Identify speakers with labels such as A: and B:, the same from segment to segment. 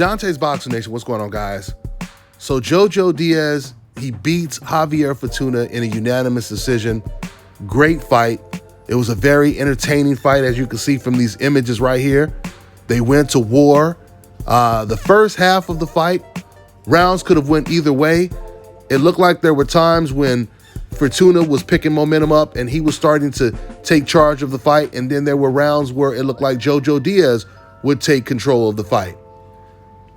A: Dante's Boxing Nation, what's going on, guys? So Jojo Diaz, he beats Javier Fortuna in a unanimous decision. Great fight. It was a very entertaining fight, as you can see from these images right here. They went to war. The first half of the fight, rounds could have went either way. It looked like there were times when Fortuna was picking momentum up and he was starting to take charge of the fight. And then there were rounds where it looked like Jojo Diaz would take control of the fight.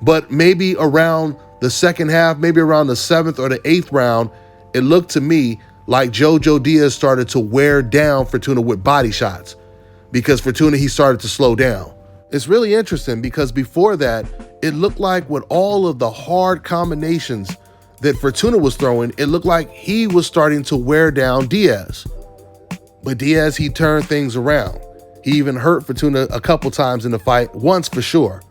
A: But maybe around the second half, maybe around the 7th or the 8th round, it looked to me like Jojo Diaz started to wear down Fortuna with body shots, because Fortuna, he started to slow down. It's really interesting because before that, it looked like with all of the hard combinations that Fortuna was throwing, it looked like he was starting to wear down Diaz. But Diaz, he turned things around. He even hurt Fortuna a couple times in the fight, once for sure.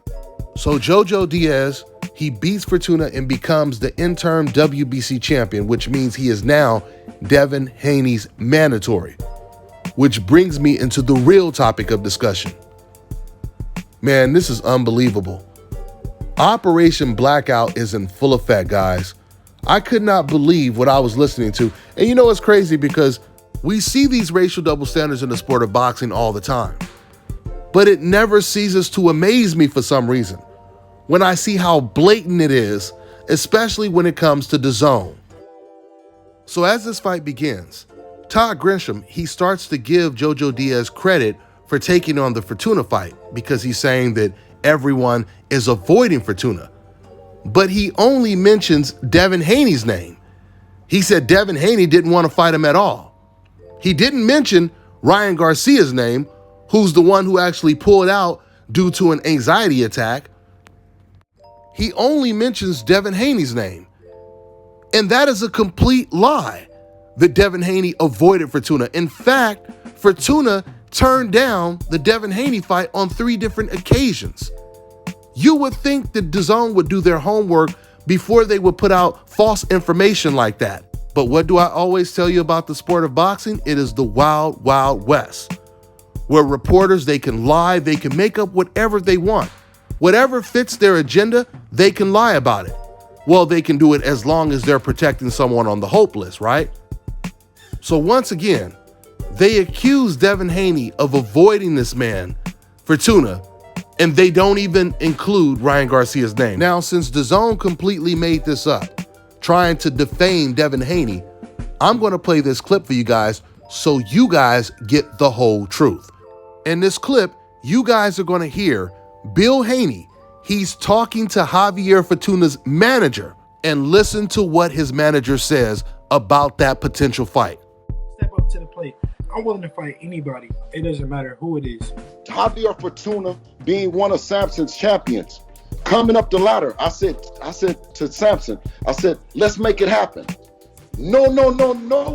A: So Jojo Diaz, he beats Fortuna and becomes the interim WBC champion, which means he is now Devin Haney's mandatory. Which brings me into the real topic of discussion. Man, this is unbelievable. Operation Blackout is in full effect, guys. I could not believe what I was listening to. And you know what's crazy? Because we see these racial double standards in the sport of boxing all the time. But it never ceases to amaze me for some reason when I see how blatant it is, especially when it comes to Dazn. So as this fight begins, Todd Grisham, he starts to give Jojo Diaz credit for taking on the Fortuna fight because he's saying that everyone is avoiding Fortuna. But he only mentions Devin Haney's name. He said Devin Haney didn't want to fight him at all. He didn't mention Ryan Garcia's name, who's the one who actually pulled out due to an anxiety attack. He only mentions Devin Haney's name. And that is a complete lie that Devin Haney avoided Fortuna. In fact, Fortuna turned down the Devin Haney fight on 3 different occasions. You would think that Dazn would do their homework before they would put out false information like that. But what do I always tell you about the sport of boxing? It is the wild, wild west, where reporters, they can lie, they can make up whatever they want. Whatever fits their agenda, they can lie about it. Well, they can do it as long as they're protecting someone on the hope list, right? So once again, they accuse Devin Haney of avoiding this man, Fortuna, and they don't even include Ryan Garcia's name. Now, since Dazn completely made this up, trying to defame Devin Haney, I'm going to play this clip for you guys so you guys get the whole truth. In this clip, you guys are going to hear Bill Haney. He's talking to Javier Fortuna's manager, and listen to what his manager says about that potential fight.
B: Step up to the plate. I'm willing to fight anybody. It doesn't matter who it is.
C: Javier Fortuna being one of Sampson's champions, coming up the ladder, I said to Sampson, I said, let's make it happen. No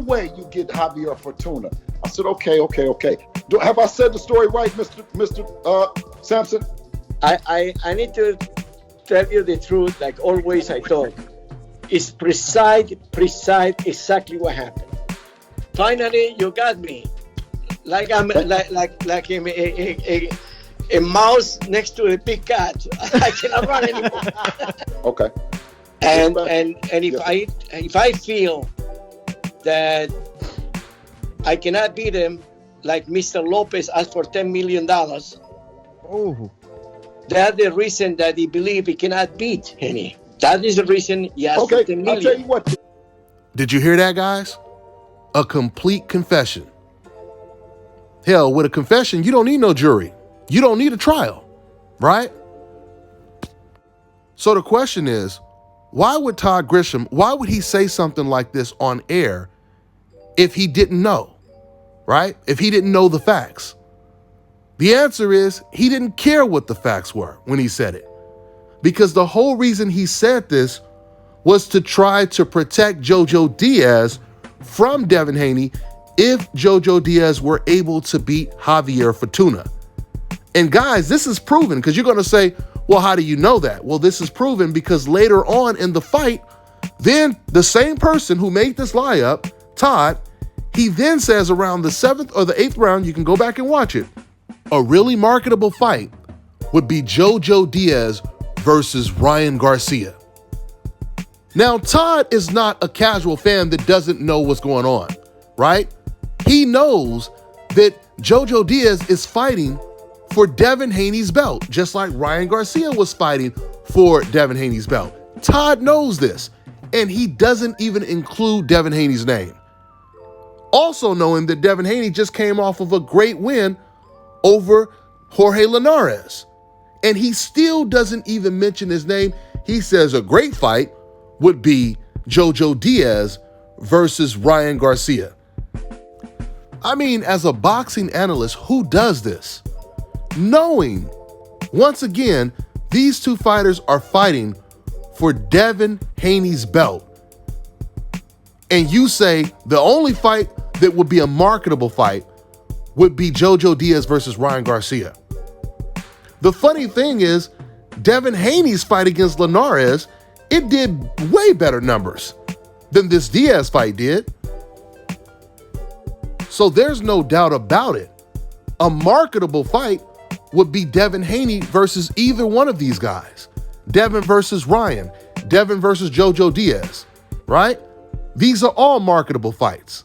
C: way you get Javier Fortuna. I said, okay. Have I said the story right, Mr. Sampson?
D: I need to tell you the truth, like always I talk. It's precise exactly what happened. Finally, you got me. Like I'm like a mouse next to a big cat. I cannot run anymore.
C: Okay.
D: And if I feel that I cannot beat him, like Mr. Lopez asked for $10 million.
E: Oh.
D: That's the reason that he believes he cannot beat Haney. That is the reason he asked for $10 million.
C: I'll tell you what.
A: Did you hear that, guys? A complete confession. Hell, with a confession, you don't need no jury. You don't need a trial, right? So the question is, why would Todd Grisham, why would he say something like this on air if he didn't know, right? If he didn't know the facts? The answer is he didn't care what the facts were when he said it. Because the whole reason he said this was to try to protect Jojo Diaz from Devin Haney if Jojo Diaz were able to beat Javier Fortuna. And guys, this is proven, because you're going to say, well, how do you know that? Well, this is proven because later on in the fight, then the same person who made this lie up, Todd, he then says around the 7th or the 8th round, you can go back and watch it, a really marketable fight would be Jojo Diaz versus Ryan Garcia. Now, Todd is not a casual fan that doesn't know what's going on, right? He knows that JoJo Diaz is fighting for Devin Haney's belt, just like Ryan Garcia was fighting for Devin Haney's belt. Todd knows this, and he doesn't even include Devin Haney's name. Also knowing that Devin Haney just came off of a great win over Jorge Linares, and he still doesn't even mention his name. He says a great fight would be JoJo Diaz versus Ryan Garcia. I mean, as a boxing analyst, who does this? Knowing, once again, these two fighters are fighting for Devin Haney's belt. And you say the only fight that would be a marketable fight would be JoJo Diaz versus Ryan Garcia. The funny thing is, Devin Haney's fight against Linares, it did way better numbers than this Diaz fight did. So there's no doubt about it. A marketable fight would be Devin Haney versus either one of these guys. Devin versus Ryan, Devin versus JoJo Diaz, right? These are all marketable fights.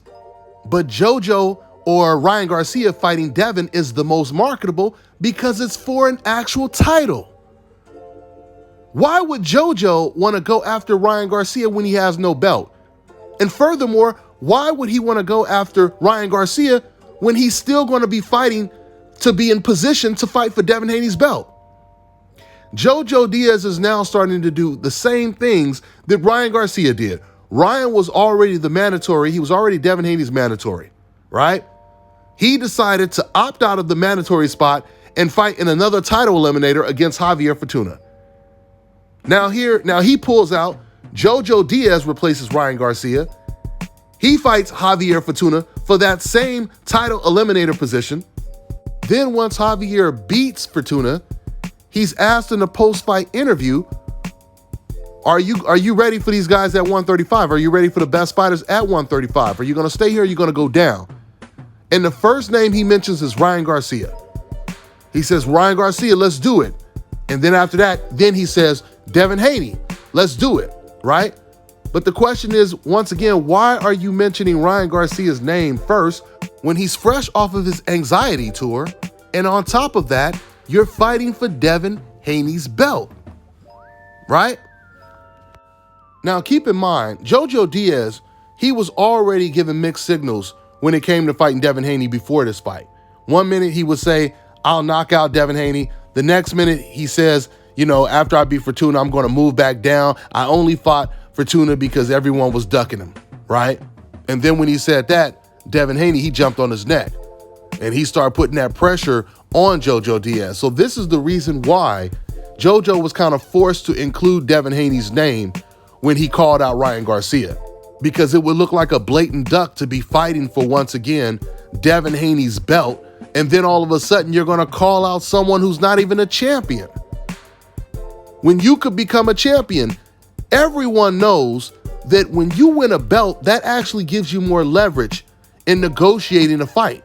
A: But JoJo or Ryan Garcia fighting Devin is the most marketable because it's for an actual title. Why would JoJo want to go after Ryan Garcia when he has no belt? And furthermore, why would he want to go after Ryan Garcia when he's still going to be fighting to be in position to fight for Devin Haney's belt? JoJo Diaz is now starting to do the same things that Ryan Garcia did. Ryan was already the mandatory. He was already Devin Haney's mandatory, right? He decided to opt out of the mandatory spot and fight in another title eliminator against Javier Fortuna. Now he pulls out. JoJo Diaz replaces Ryan Garcia. He fights Javier Fortuna for that same title eliminator position. Then once Javier beats Fortuna, he's asked in a post-fight interview, are you ready for these guys at 135? Are you ready for the best fighters at 135? Are you going to stay here or are you going to go down? And the first name he mentions is Ryan Garcia. He says, Ryan Garcia, let's do it. And then after that, then he says, Devin Haney, let's do it, right? But the question is, once again, why are you mentioning Ryan Garcia's name first when he's fresh off of his anxiety tour? And on top of that, you're fighting for Devin Haney's belt, right? Now, keep in mind, JoJo Diaz, he was already giving mixed signals when it came to fighting Devin Haney before this fight. One minute he would say, I'll knock out Devin Haney. The next minute he says, after I beat Fortuna, I'm going to move back down. I only fought Fortuna because everyone was ducking him, right? And then when he said that, Devin Haney, he jumped on his neck and he started putting that pressure on JoJo Diaz. So this is the reason why JoJo was kind of forced to include Devin Haney's name when he called out Ryan Garcia, because it would look like a blatant duck to be fighting for, once again, Devin Haney's belt. And then all of a sudden you're going to call out someone who's not even a champion. When you could become a champion, everyone knows that when you win a belt, that actually gives you more leverage in negotiating a fight.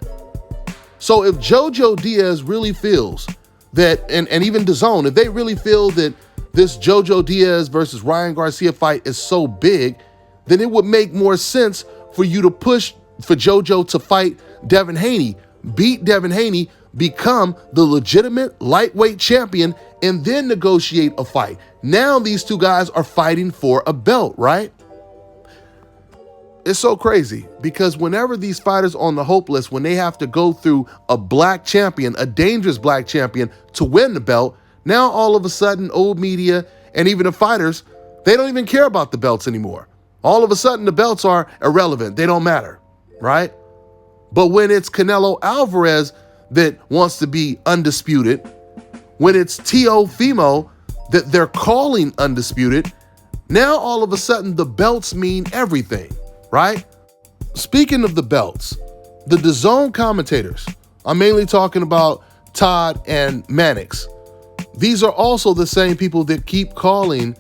A: So if JoJo Diaz really feels that, and even Dazn, if they really feel that this JoJo Diaz versus Ryan Garcia fight is so big, then it would make more sense for you to push for JoJo to fight Devin Haney, beat Devin Haney, become the legitimate lightweight champion, and then negotiate a fight. Now these two guys are fighting for a belt, right? It's so crazy because whenever these fighters on the hope list, when they have to go through a black champion, a dangerous black champion to win the belt, now all of a sudden old media and even the fighters, they don't even care about the belts anymore. All of a sudden the belts are irrelevant. They don't matter, right? But when it's Canelo Alvarez that wants to be undisputed, when it's Teofimo that they're calling undisputed, now all of a sudden the belts mean everything, right? Speaking of the belts, the DAZN commentators, I'm mainly talking about Todd and Mannix. These are also the same people that keep calling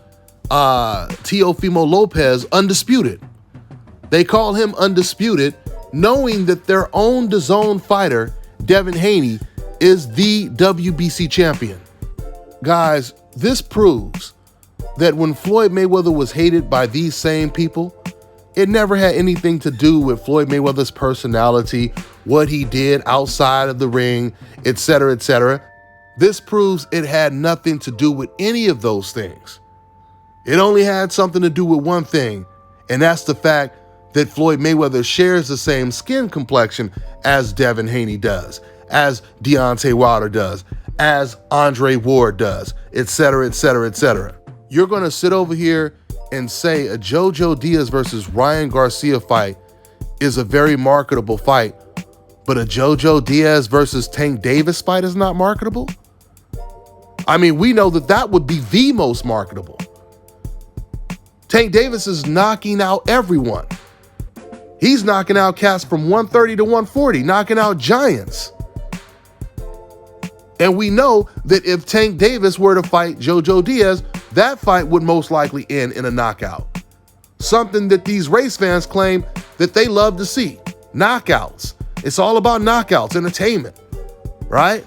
A: Teofimo Lopez undisputed. They call him undisputed, knowing that their own DAZN fighter, Devin Haney, is the WBC champion. Guys, This proves that when Floyd Mayweather was hated by these same people, it never had anything to do with Floyd Mayweather's personality, what he did outside of the ring, etc., etc. This proves it had nothing to do with any of those things. It only had something to do with one thing, and that's the fact that Floyd Mayweather shares the same skin complexion as Devin Haney does, as Deontay Wilder does, as Andre Ward does, etc., etc., etc. You're going to sit over here and say a JoJo Diaz versus Ryan Garcia fight is a very marketable fight, but a JoJo Diaz versus Tank Davis fight is not marketable? I mean, we know that that would be the most marketable. Tank Davis is knocking out everyone. He's knocking out cats from 130 to 140, knocking out giants. And we know that if Tank Davis were to fight JoJo Diaz, that fight would most likely end in a knockout. Something that these race fans claim that they love to see. Knockouts. It's all about knockouts, entertainment, right?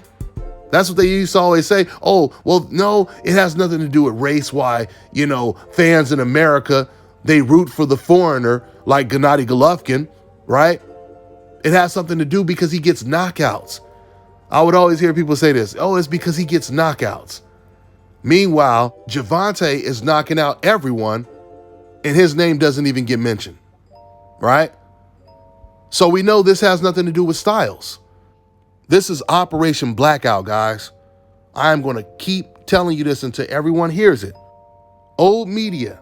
A: That's what they used to always say. Oh, well, no, it has nothing to do with race. Why, fans in America, they root for the foreigner like Gennady Golovkin, right? It has something to do because he gets knockouts. I would always hear people say this. Oh, it's because he gets knockouts. Meanwhile, Gervonta is knocking out everyone, and his name doesn't even get mentioned, right? So we know this has nothing to do with styles. This is Operation Blackout, guys. I'm going to keep telling you this until everyone hears it. Old media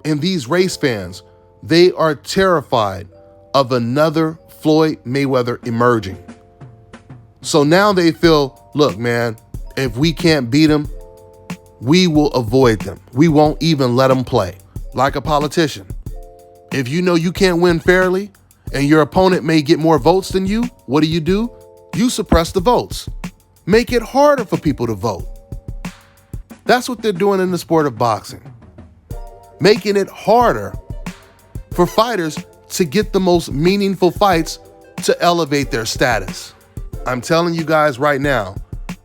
A: and these race fans, they are terrified of another Floyd Mayweather emerging. So now they feel, look, man, if we can't beat him, we will avoid them. We won't even let them play. Like a politician. If you know you can't win fairly and your opponent may get more votes than you, what do? You suppress the votes. Make it harder for people to vote. That's what they're doing in the sport of boxing. Making it harder for fighters to get the most meaningful fights to elevate their status. I'm telling you guys right now,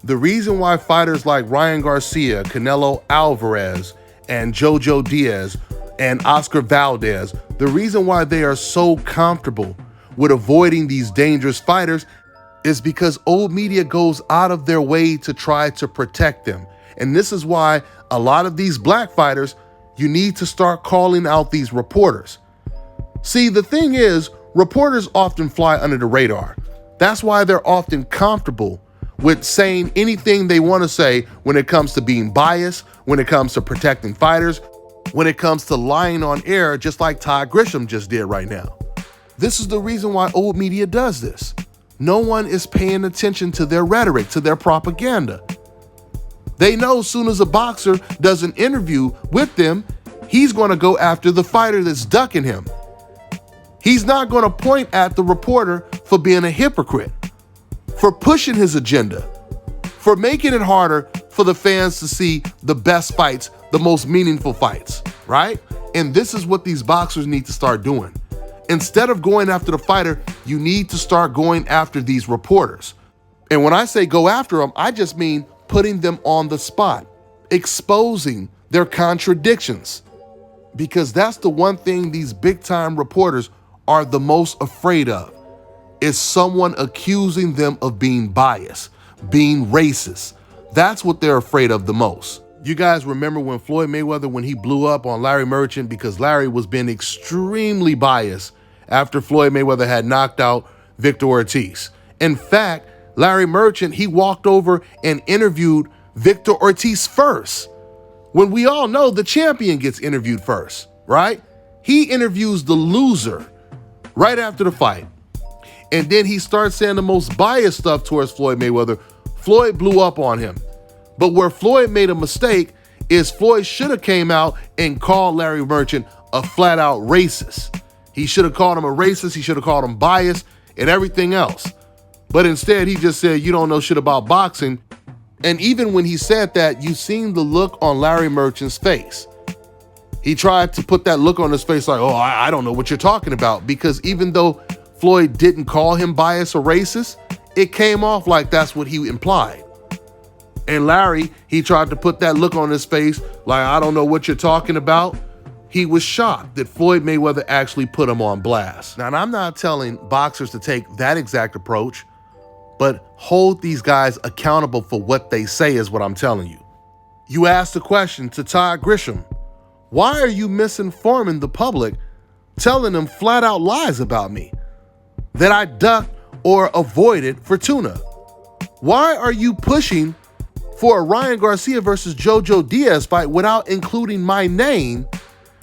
A: the reason why fighters like Ryan Garcia, Canelo Alvarez, and JoJo Diaz, and Oscar Valdez, the reason why they are so comfortable with avoiding these dangerous fighters is because old media goes out of their way to try to protect them. And this is why a lot of these black fighters, you need to start calling out these reporters. See, the thing is, reporters often fly under the radar. That's why they're often comfortable with saying anything they want to say when it comes to being biased, when it comes to protecting fighters, when it comes to lying on air, just like Todd Grisham just did right now. This is the reason why old media does this. No one is paying attention to their rhetoric, to their propaganda. They know as soon as a boxer does an interview with them, he's going to go after the fighter that's ducking him. He's not going to point at the reporter for being a hypocrite, for pushing his agenda, for making it harder for the fans to see the best fights, the most meaningful fights, right? And this is what these boxers need to start doing. Instead of going after the fighter, you need to start going after these reporters. And when I say go after them, I just mean putting them on the spot, exposing their contradictions. Because that's the one thing these big-time reporters are the most afraid of, is someone accusing them of being biased, being racist. That's what they're afraid of the most. You guys remember when Floyd Mayweather, when he blew up on Larry Merchant because Larry was being extremely biased after Floyd Mayweather had knocked out Victor Ortiz. In fact, Larry Merchant, he walked over and interviewed Victor Ortiz first. When we all know the champion gets interviewed first, right? He interviews the loser right after the fight. And then he starts saying the most biased stuff towards Floyd Mayweather. Floyd blew up on him. But where Floyd made a mistake is Floyd should have came out and called Larry Merchant a flat out racist. He should have called him a racist. He should have called him biased and everything else. But instead, he just said, you don't know shit about boxing. And even when he said that, you seen the look on Larry Merchant's face. He tried to put that look on his face like, oh, I don't know what you're talking about. Because even though Floyd didn't call him biased or racist, it came off like that's what he implied. And Larry, he tried to put that look on his face like, I don't know what you're talking about. He was shocked that Floyd Mayweather actually put him on blast. Now, and I'm not telling boxers to take that exact approach, but hold these guys accountable for what they say is what I'm telling you. You asked the question to Todd Grisham, why are you misinforming the public, telling them flat out lies about me, that I ducked or avoided Fortuna? Why are you pushing for a Ryan Garcia versus JoJo Diaz fight without including my name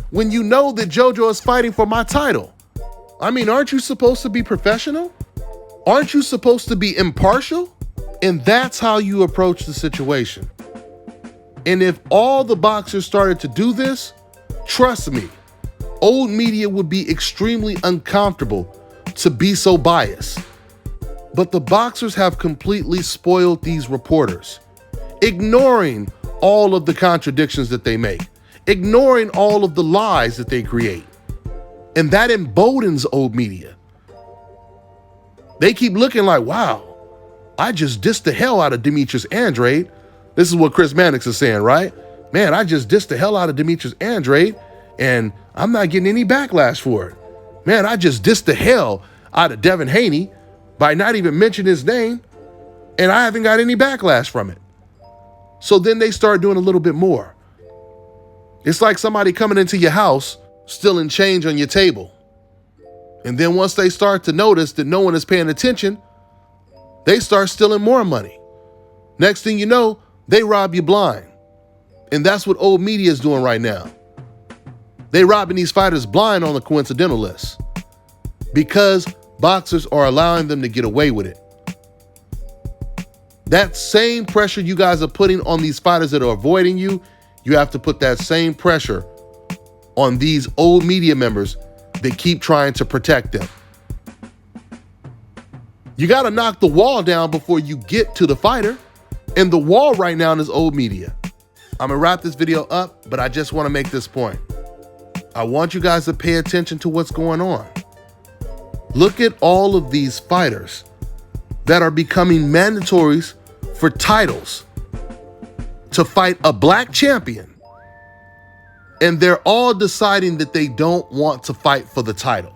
A: when you know that JoJo is fighting for my title? I mean, aren't you supposed to be professional? Aren't you supposed to be impartial? And that's how you approach the situation. And if all the boxers started to do this, trust me, old media would be extremely uncomfortable to be so biased. But the boxers have completely spoiled these reporters, ignoring all of the contradictions that they make, ignoring all of the lies that they create. And that emboldens old media. They keep looking like, wow, I just dissed the hell out of Demetrius Andrade. This is what Chris Mannix is saying, right? Man, I just dissed the hell out of Demetrius Andrade and I'm not getting any backlash for it. Man, I just dissed the hell out of Devin Haney by not even mentioning his name and I haven't got any backlash from it. So then they start doing a little bit more. It's like somebody coming into your house, stealing change on your table. And then once they start to notice that no one is paying attention, they start stealing more money. Next thing you know, they rob you blind. And that's what old media is doing right now. They robbing these fighters blind on the coincidental list because boxers are allowing them to get away with it. That same pressure you guys are putting on these fighters that are avoiding you, you have to put that same pressure on these old media members that keep trying to protect them. You got to knock the wall down before you get to the fighter. And the wall right now is old media. I'm gonna wrap this video up, but I just want to make this point. I want you guys to pay attention to what's going on. Look at all of these fighters that are becoming mandatories for titles to fight a black champion. And they're all deciding that they don't want to fight for the title.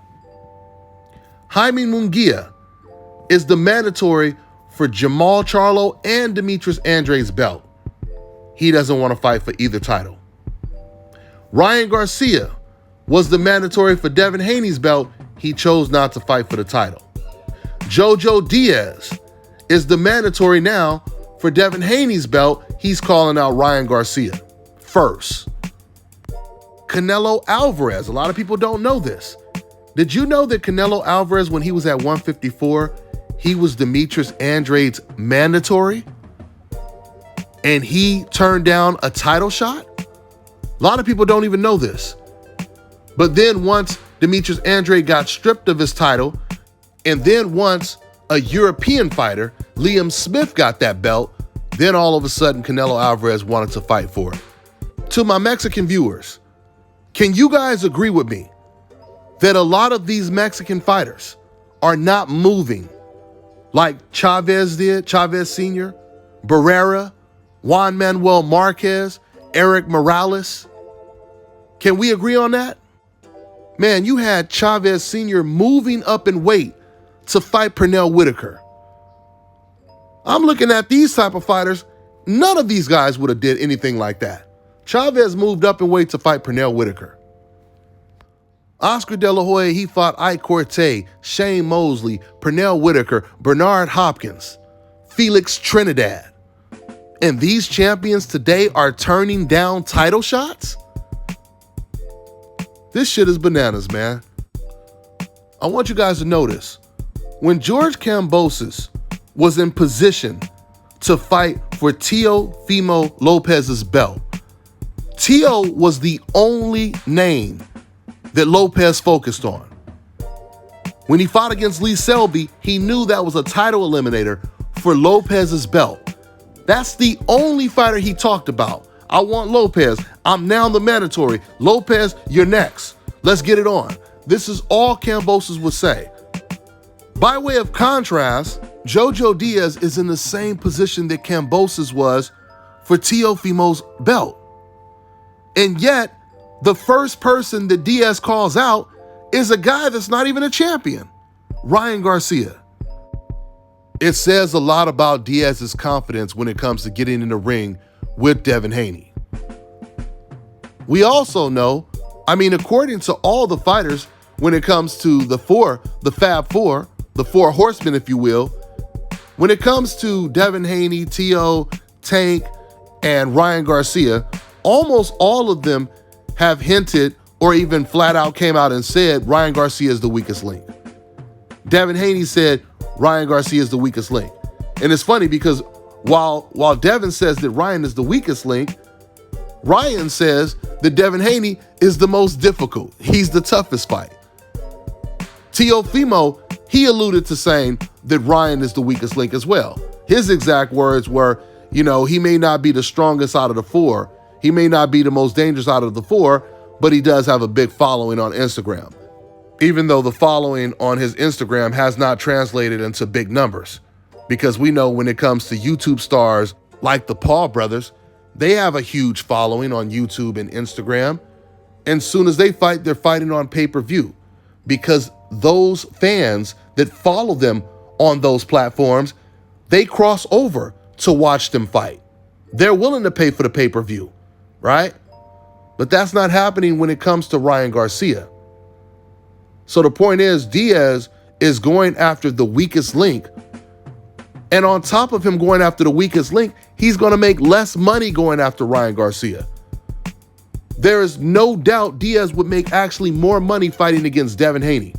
A: Jaime Munguia is the mandatory for Jamal Charlo and Demetrius Andrade's belt. He doesn't want to fight for either title. Ryan Garcia was the mandatory for Devin Haney's belt. He chose not to fight for the title. JoJo Diaz is the mandatory now for Devin Haney's belt. He's calling out Ryan Garcia first. Canelo Alvarez, a lot of people don't know this. Did you know that Canelo Alvarez, when he was at 154, he was Demetrius Andrade's mandatory? And he turned down a title shot? A lot of people don't even know this. But then once Demetrius Andrade got stripped of his title, and then once a European fighter, Liam Smith, got that belt, then all of a sudden Canelo Alvarez wanted to fight for it. To my Mexican viewers, can you guys agree with me that a lot of these Mexican fighters are not moving like Chavez did, Chavez Sr., Barrera, Juan Manuel Marquez, Eric Morales? Can we agree on that? Man, you had Chavez Sr. moving up in weight to fight Pernell Whitaker. I'm looking at these type of fighters. None of these guys would have did anything like that. Chavez moved up in weight to fight Pernell Whitaker. Oscar De La Hoya, he fought Ike Corte, Shane Mosley, Pernell Whitaker, Bernard Hopkins, Felix Trinidad. And these champions today are turning down title shots? This shit is bananas, man. I want you guys to notice, when George Kambosos was in position to fight for Teofimo Lopez's belt, Teo was the only name that Lopez focused on. When he fought against Lee Selby, he knew that was a title eliminator for Lopez's belt. That's the only fighter he talked about. I want Lopez. I'm now the mandatory. Lopez, you're next. Let's get it on. This is all Kambosos would say. By way of contrast, JoJo Diaz is in the same position that Kambosos was for Teofimo's belt. And yet, the first person that Diaz calls out is a guy that's not even a champion, Ryan Garcia. It says a lot about Diaz's confidence when it comes to getting in the ring with Devin Haney. We also know, according to all the fighters, when it comes to the Fab Four, the four horsemen, if you will, when it comes to Devin Haney, Teo, Tank, and Ryan Garcia, almost all of them have hinted or even flat out came out and said Ryan Garcia is the weakest link. Devin Haney said Ryan Garcia is the weakest link. And it's funny because while Devin says that Ryan is the weakest link, Ryan says that Devin Haney is the most difficult. He's the toughest fight. Teofimo, he alluded to saying that Ryan is the weakest link as well. His exact words were, he may not be the strongest out of the four. He may not be the most dangerous out of the four, but he does have a big following on Instagram. Even though the following on his Instagram has not translated into big numbers. Because we know when it comes to YouTube stars like the Paul brothers, they have a huge following on YouTube and Instagram. And soon as they fight, they're fighting on pay-per-view. Because those fans that follow them on those platforms, they cross over to watch them fight. They're willing to pay for the pay-per-view, right? But that's not happening when it comes to Ryan Garcia. So the point is, Diaz is going after the weakest link. And on top of him going after the weakest link, he's going to make less money going after Ryan Garcia. There is no doubt Diaz would make actually more money fighting against Devin Haney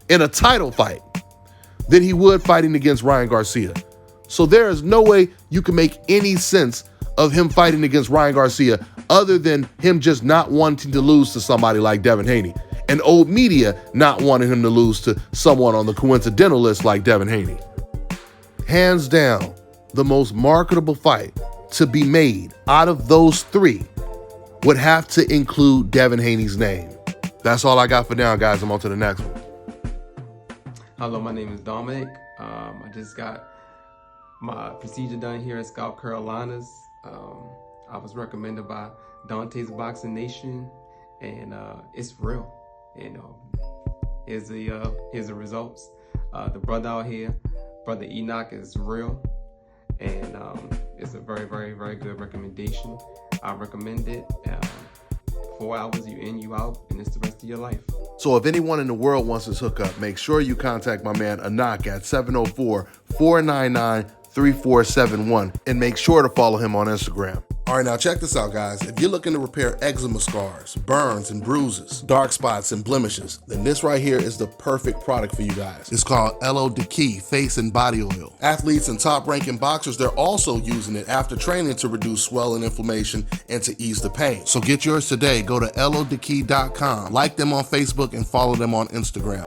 A: in a title fight than he would fighting against Ryan Garcia. So there is no way you can make any sense of him fighting against Ryan Garcia other than him just not wanting to lose to somebody like Devin Haney and old media not wanting him to lose to someone on the coincidental list like Devin Haney. Hands down, the most marketable fight to be made out of those three would have to include Devin Haney's name. That's all I got for now, guys. I'm on to the next one.
F: Hello, my name is Dominic. I just got my procedure done here at South Carolinas. I was recommended by Dante's Boxing Nation, and it's real. Here's the results. The brother out here, Brother Enoch, is real, and it's a very, very, very good recommendation. I recommend it. 4 hours, you in, you out, and it's the rest of your life.
A: So if anyone in the world wants this hookup, make sure you contact my man Enoch at 704-499-3471 and make sure to follow him on Instagram. All right, now check this out, guys. If you're looking to repair eczema scars, burns and bruises, dark spots and blemishes, then this right here is the perfect product for you guys. It's called Elo Deki Face and Body Oil. Athletes and top-ranking boxers, they're also using it after training to reduce swelling, inflammation, and to ease the pain. So get yours today. Go to elodeki.com, like them on Facebook, and follow them on Instagram.